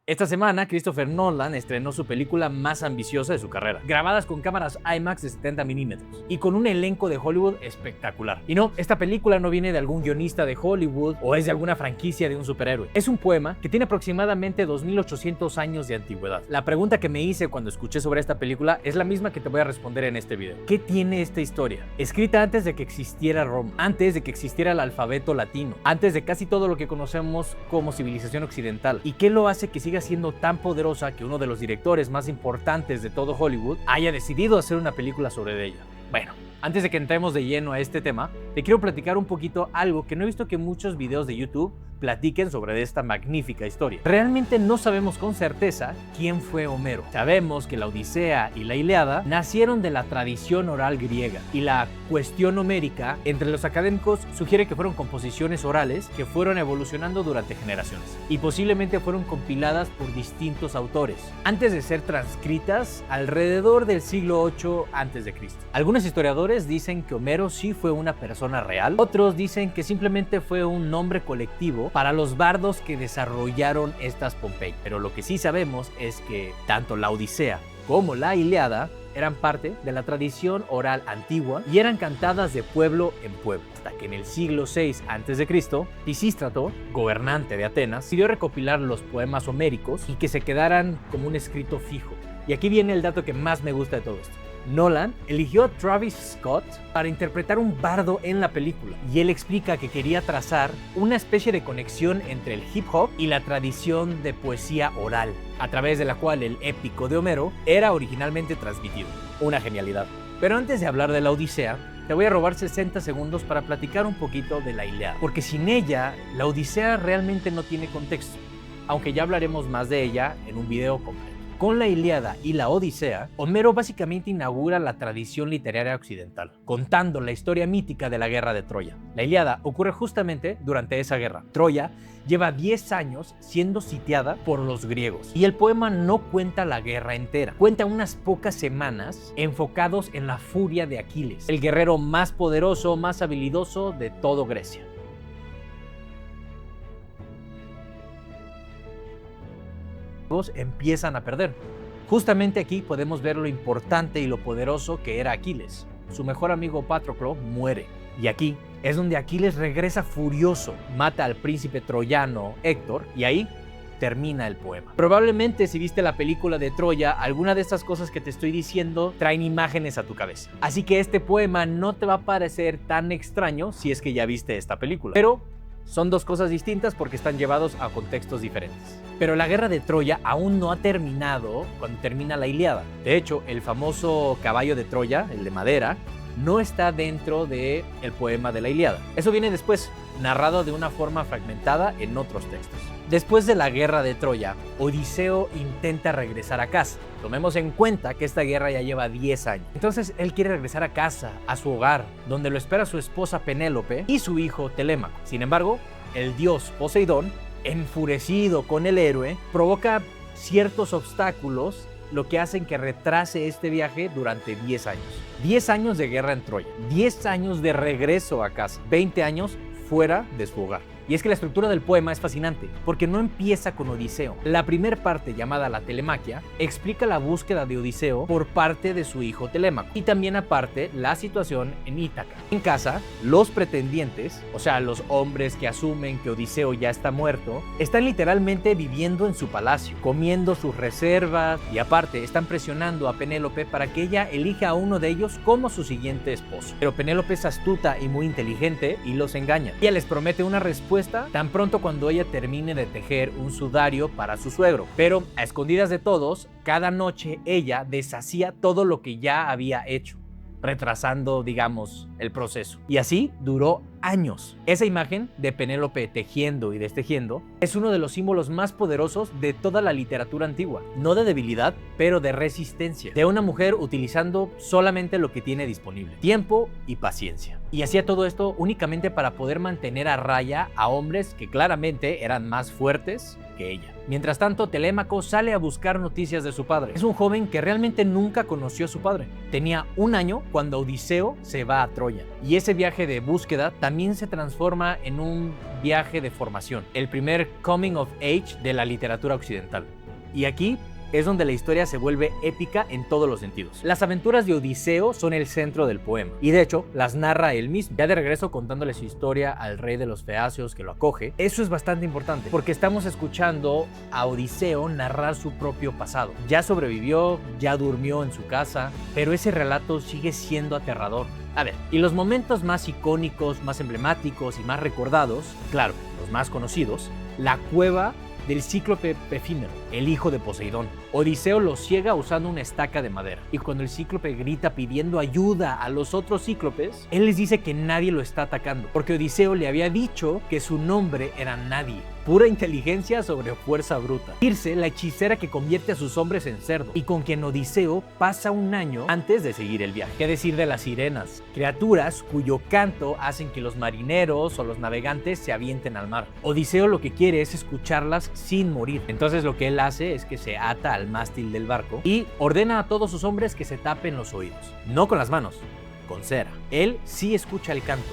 Esta semana, Christopher Nolan estrenó su película más ambiciosa de su carrera, grabadas con cámaras IMAX de 70 milímetros y con un elenco de Hollywood espectacular. Y no, esta película no viene de algún guionista de Hollywood o es de alguna franquicia de un superhéroe. Es un poema que tiene aproximadamente 2800 años de antigüedad. La pregunta que me hice cuando escuché sobre esta película es la misma que te voy a responder en este video. ¿Qué tiene esta historia? Escrita antes de que existiera Roma, antes de que existiera el alfabeto latino, antes de casi todo lo que conocemos como civilización occidental. ¿Y qué lo hace que siga siendo tan poderosa que uno de los directores más importantes de todo Hollywood haya decidido hacer una película sobre ella? Bueno, antes de que entremos de lleno a este tema, te quiero platicar un poquito algo que no he visto que muchos videos de YouTube platiquen sobre esta magnífica historia. Realmente no sabemos con certeza quién fue Homero. Sabemos que la Odisea y la Ilíada nacieron de la tradición oral griega, y la cuestión homérica entre los académicos sugiere que fueron composiciones orales que fueron evolucionando durante generaciones y posiblemente fueron compiladas por distintos autores antes de ser transcritas alrededor del siglo 8 a.C. Algunos historiadores dicen que Homero sí fue una persona real, otros dicen que simplemente fue un nombre colectivo para los bardos que desarrollaron estas Pompeya. Pero lo que sí sabemos es que tanto la Odisea como la Ilíada eran parte de la tradición oral antigua y eran cantadas de pueblo en pueblo, hasta que en el siglo VI a.C., Pisístrato, gobernante de Atenas, decidió recopilar los poemas homéricos y que se quedaran como un escrito fijo. Y aquí viene el dato que más me gusta de todo esto. Nolan eligió a Travis Scott para interpretar un bardo en la película, y él explica que quería trazar una especie de conexión entre el hip hop y la tradición de poesía oral, a través de la cual el épico de Homero era originalmente transmitido. Una genialidad. Pero antes de hablar de la Odisea, te voy a robar 60 segundos para platicar un poquito de la Ilíada, porque sin ella, la Odisea realmente no tiene contexto, aunque ya hablaremos más de ella en un video completo. Con la Ilíada y la Odisea, Homero básicamente inaugura la tradición literaria occidental, contando la historia mítica de la guerra de Troya. La Ilíada ocurre justamente durante esa guerra. Troya lleva 10 años siendo sitiada por los griegos, y el poema no cuenta la guerra entera, cuenta unas pocas semanas enfocados en la furia de Aquiles, el guerrero más poderoso, más habilidoso de todo Grecia. Empiezan a perder. Justamente aquí podemos ver lo importante y lo poderoso que era Aquiles. Su mejor amigo Patroclo muere, y aquí es donde Aquiles regresa furioso, mata al príncipe troyano Héctor, y ahí termina el poema. Probablemente si viste la película de Troya, alguna de estas cosas que te estoy diciendo traen imágenes a tu cabeza. Así que este poema no te va a parecer tan extraño si es que ya viste esta película. Pero son dos cosas distintas porque están llevados a contextos diferentes. Pero la guerra de Troya aún no ha terminado cuando termina la Ilíada. De hecho, el famoso caballo de Troya, el de madera, no está dentro del poema de la Ilíada. Eso viene después, narrado de una forma fragmentada en otros textos. Después de la guerra de Troya, Odiseo intenta regresar a casa. Tomemos en cuenta que esta guerra ya lleva 10 años. Entonces él quiere regresar a casa, a su hogar, donde lo espera su esposa Penélope y su hijo Telémaco. Sin embargo, el dios Poseidón, enfurecido con el héroe, provoca ciertos obstáculos, lo que hacen que retrase este viaje durante 10 años. 10 años de guerra en Troya, 10 años de regreso a casa, 20 años fuera de su hogar. Y es que la estructura del poema es fascinante, porque no empieza con Odiseo. La primera parte, llamada la Telemaquia, explica la búsqueda de Odiseo por parte de su hijo Telémaco, y también aparte la situación en Ítaca. En casa, los pretendientes, o sea, los hombres que asumen que Odiseo ya está muerto, están literalmente viviendo en su palacio, comiendo sus reservas, y aparte están presionando a Penélope para que ella elija a uno de ellos como su siguiente esposo. Pero Penélope es astuta y muy inteligente y los engaña. Ella les promete una respuesta tan pronto cuando ella termine de tejer un sudario para su suegro. Pero a escondidas de todos, cada noche ella deshacía todo lo que ya había hecho, retrasando, digamos, el proceso. Y así duró años. Esa imagen de Penélope tejiendo y destejiendo es uno de los símbolos más poderosos de toda la literatura antigua. No de debilidad, pero de resistencia. De una mujer utilizando solamente lo que tiene disponible: tiempo y paciencia. Y hacía todo esto únicamente para poder mantener a raya a hombres que claramente eran más fuertes que ella. Mientras tanto, Telémaco sale a buscar noticias de su padre. Es un joven que realmente nunca conoció a su padre. Tenía 1 año cuando Odiseo se va a Troya, y ese viaje de búsqueda también se transforma en un viaje de formación, el primer coming of age de la literatura occidental. Y aquí es donde la historia se vuelve épica en todos los sentidos. Las aventuras de Odiseo son el centro del poema, y de hecho las narra él mismo, ya de regreso contándole su historia al rey de los feacios que lo acoge. Eso es bastante importante, porque estamos escuchando a Odiseo narrar su propio pasado. Ya sobrevivió, ya durmió en su casa, pero ese relato sigue siendo aterrador. A ver, y los momentos más icónicos, más emblemáticos y más recordados, claro, los más conocidos, la cueva del cíclope Pefímero, el hijo de Poseidón. Odiseo lo ciega usando una estaca de madera, y cuando el cíclope grita pidiendo ayuda a los otros cíclopes, él les dice que nadie lo está atacando, porque Odiseo le había dicho que su nombre era Nadie. Pura inteligencia sobre fuerza bruta. Circe, la hechicera que convierte a sus hombres en cerdo, y con quien Odiseo pasa un año antes de seguir el viaje. ¿Qué decir de las sirenas? Criaturas cuyo canto hacen que los marineros o los navegantes se avienten al mar. Odiseo lo que quiere es escucharlas sin morir. Entonces lo que él hace es que se ata al mástil del barco y ordena a todos sus hombres que se tapen los oídos. No con las manos, con cera. Él sí escucha el canto,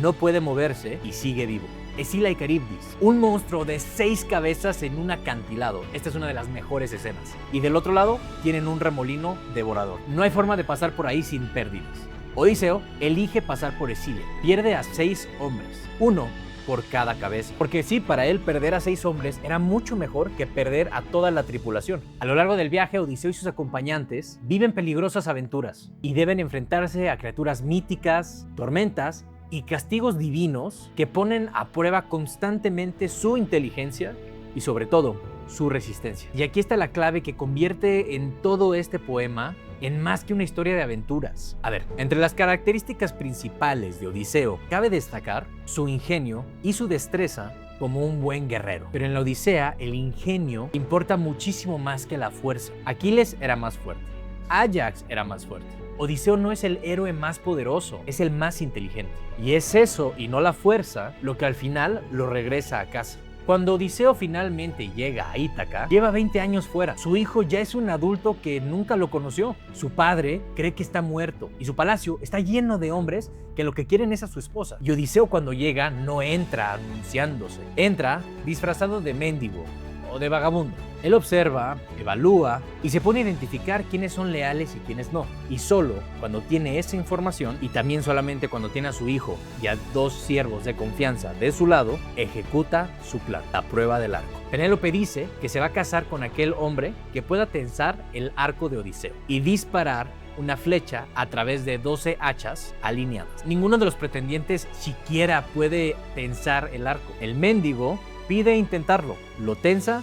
no puede moverse y sigue vivo. Escila y Caribdis, un monstruo de 6 cabezas en un acantilado. Esta es una de las mejores escenas. Y del otro lado tienen un remolino devorador. No hay forma de pasar por ahí sin pérdidas. Odiseo elige pasar por Escila. Pierde a 6 hombres, uno por cada cabeza. Porque sí, para él perder a 6 hombres era mucho mejor que perder a toda la tripulación. A lo largo del viaje, Odiseo y sus acompañantes viven peligrosas aventuras y deben enfrentarse a criaturas míticas, tormentas y castigos divinos que ponen a prueba constantemente su inteligencia y sobre todo su resistencia. Y aquí está la clave que convierte en todo este poema en más que una historia de aventuras. A ver, entre las características principales de Odiseo cabe destacar su ingenio y su destreza como un buen guerrero. Pero en la Odisea el ingenio importa muchísimo más que la fuerza. Aquiles era más fuerte, Ajax era más fuerte. Odiseo no es el héroe más poderoso, es el más inteligente. Y es eso, y no la fuerza, lo que al final lo regresa a casa. Cuando Odiseo finalmente llega a Ítaca, lleva 20 años fuera. Su hijo ya es un adulto que nunca lo conoció. Su padre cree que está muerto y su palacio está lleno de hombres que lo que quieren es a su esposa. Y Odiseo cuando llega no entra anunciándose, entra disfrazado de mendigo o de vagabundo. Él observa, evalúa y se pone a identificar quiénes son leales y quiénes no. Y solo cuando tiene esa información, y también solamente cuando tiene a su hijo y a 2 siervos de confianza de su lado, ejecuta su plan, la prueba del arco. Penélope dice que se va a casar con aquel hombre que pueda tensar el arco de Odiseo y disparar una flecha a través de 12 hachas alineadas. Ninguno de los pretendientes siquiera puede tensar el arco. El mendigo pide intentarlo, lo tensa,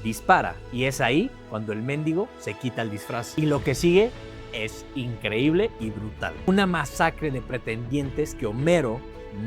dispara, y es ahí cuando el mendigo se quita el disfraz. Y lo que sigue es increíble y brutal. Una masacre de pretendientes que Homero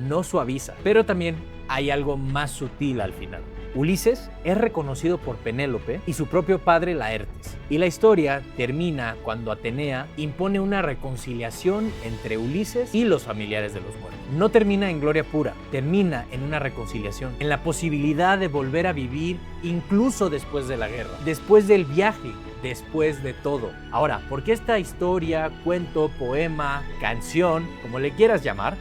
no suaviza, pero también hay algo más sutil al final. Ulises es reconocido por Penélope y su propio padre Laertes, y la historia termina cuando Atenea impone una reconciliación entre Ulises y los familiares de los muertos. No termina en gloria pura, termina en una reconciliación, en la posibilidad de volver a vivir incluso después de la guerra, después del viaje, después de todo. Ahora, ¿por qué esta historia, cuento, poema, canción, como le quieras llamar,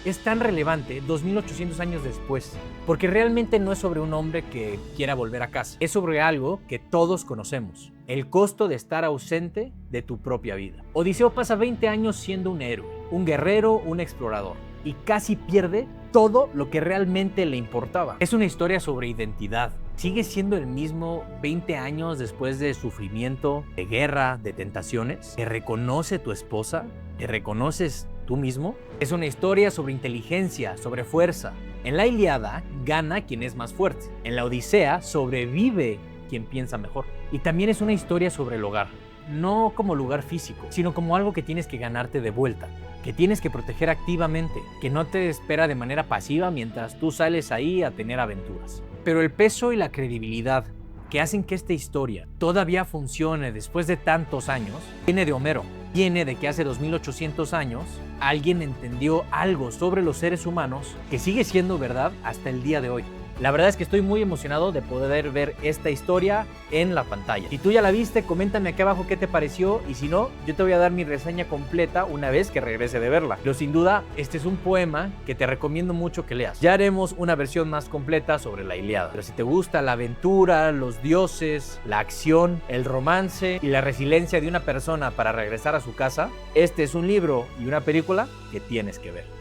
es tan relevante 2800 años después? Porque realmente no es sobre un hombre que quiera volver a casa, es sobre algo que todos conocemos: el costo de estar ausente de tu propia vida. Odiseo pasa 20 años siendo un héroe, un guerrero, un explorador, y casi pierde todo lo que realmente le importaba. Es una historia sobre identidad. ¿Sigue siendo el mismo 20 años después de sufrimiento, de guerra, de tentaciones? ¿Te reconoce tu esposa? ¿Te reconoces tú mismo? Es una historia sobre inteligencia, sobre fuerza. En la Ilíada gana quien es más fuerte. En la Odisea sobrevive quien piensa mejor. Y también es una historia sobre el hogar. No como lugar físico, sino como algo que tienes que ganarte de vuelta, que tienes que proteger activamente, que no te espera de manera pasiva mientras tú sales ahí a tener aventuras. Pero el peso y la credibilidad que hacen que esta historia todavía funcione después de tantos años viene de Homero. Viene de que hace 2800 años alguien entendió algo sobre los seres humanos que sigue siendo verdad hasta el día de hoy. La verdad es que estoy muy emocionado de poder ver esta historia en la pantalla. Si tú ya la viste, coméntame aquí abajo qué te pareció, y si no, yo te voy a dar mi reseña completa una vez que regrese de verla. Pero sin duda, este es un poema que te recomiendo mucho que leas. Ya haremos una versión más completa sobre la Ilíada. Pero si te gusta la aventura, los dioses, la acción, el romance y la resiliencia de una persona para regresar a su casa, este es un libro y una película que tienes que ver.